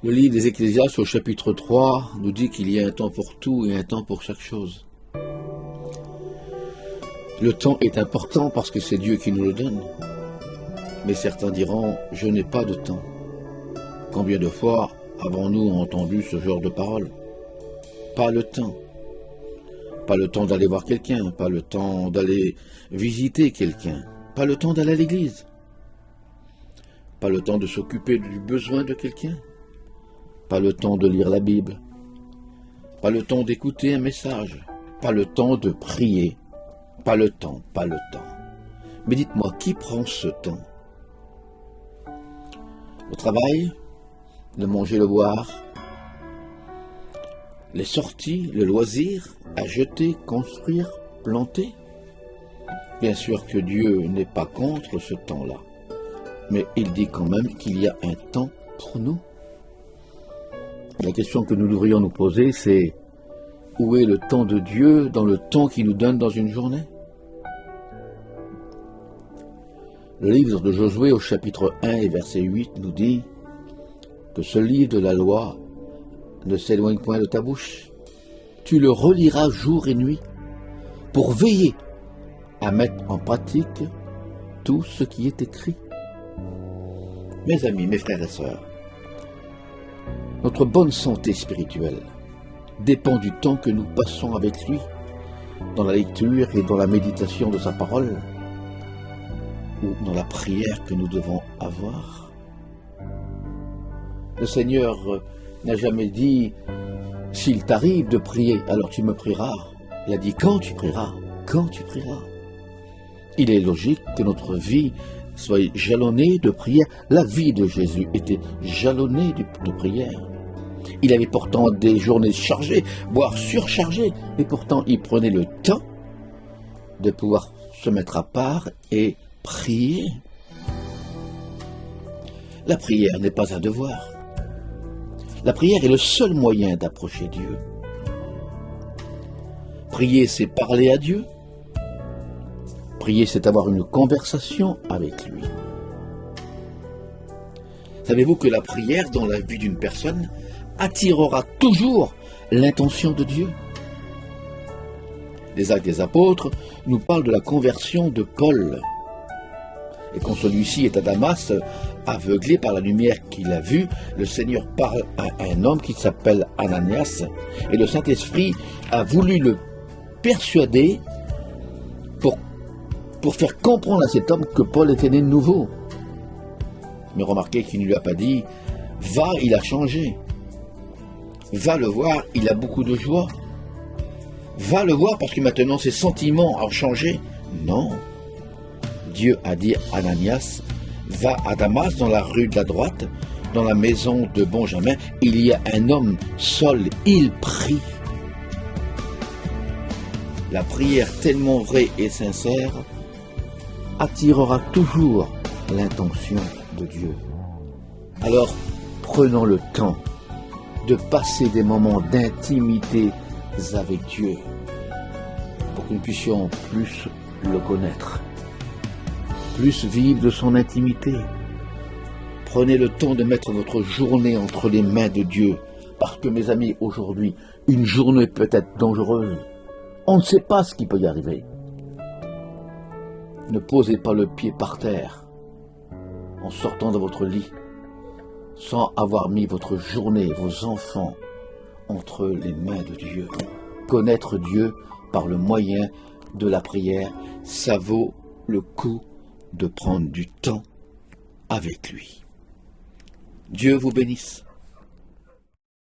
Le livre des Ecclésiastes au chapitre 3 nous dit qu'il y a un temps pour tout et un temps pour chaque chose. Le temps est important parce que c'est Dieu qui nous le donne. Mais certains diront, je n'ai pas de temps. Combien de fois avons-nous entendu ce genre de paroles? Pas le temps. Pas le temps d'aller voir quelqu'un, pas le temps d'aller visiter quelqu'un, pas le temps d'aller à l'église, pas le temps de s'occuper du besoin de quelqu'un, pas le temps de lire la Bible, pas le temps d'écouter un message, pas le temps de prier, pas le temps. Mais dites-moi, qui prend ce temps? Le travail, le manger, le boire, les sorties, le loisir, acheter, construire, planter. Bien sûr que Dieu n'est pas contre ce temps-là, mais il dit quand même qu'il y a un temps pour nous. La question que nous devrions nous poser, c'est où est le temps de Dieu dans le temps qu'il nous donne dans une journée? Le livre de Josué au chapitre 1 et verset 8 nous dit que ce livre de la loi ne s'éloigne point de ta bouche. Tu le reliras jour et nuit pour veiller à mettre en pratique tout ce qui est écrit. Mes amis, mes frères et sœurs, notre bonne santé spirituelle dépend du temps que nous passons avec lui, dans la lecture et dans la méditation de sa parole, ou dans la prière que nous devons avoir. Le Seigneur n'a jamais dit « S'il t'arrive de prier, alors tu me prieras ». Il a dit « Quand tu prieras, quand tu prieras ». Il est logique que notre vie soit jalonnée de prière. La vie de Jésus était jalonnée de prière. Il avait pourtant des journées chargées, voire surchargées, et pourtant il prenait le temps de pouvoir se mettre à part et prier. La prière n'est pas un devoir. La prière est le seul moyen d'approcher Dieu. Prier, c'est parler à Dieu. Prier, c'est avoir une conversation avec lui. Savez-vous que la prière dans la vie d'une personne attirera toujours l'intention de Dieu? Les Actes des Apôtres nous parlent de la conversion de Paul. Et quand celui-ci est à Damas, aveuglé par la lumière qu'il a vue, le Seigneur parle à un homme qui s'appelle Ananias, et le Saint-Esprit a voulu le persuader pour faire comprendre à cet homme que Paul était né de nouveau. Mais remarquez qu'il ne lui a pas dit « Va, il a changé ». Va le voir, il a beaucoup de joie. Va le voir parce que maintenant ses sentiments ont changé. Non. Dieu a dit à Ananias, va à Damas, dans la rue de la droite, dans la maison de Benjamin, il y a un homme seul, il prie. La prière tellement vraie et sincère attirera toujours l'intention de Dieu. Alors, prenons le temps de passer des moments d'intimité avec Dieu pour que nous puissions plus le connaître, plus vivre de son intimité. Prenez le temps de mettre votre journée entre les mains de Dieu, parce que mes amis, aujourd'hui, une journée peut être dangereuse. On ne sait pas ce qui peut y arriver. Ne posez pas le pied par terre en sortant de votre lit sans avoir mis votre journée, vos enfants, entre les mains de Dieu. Connaître Dieu par le moyen de la prière, ça vaut le coup de prendre du temps avec lui. Dieu vous bénisse.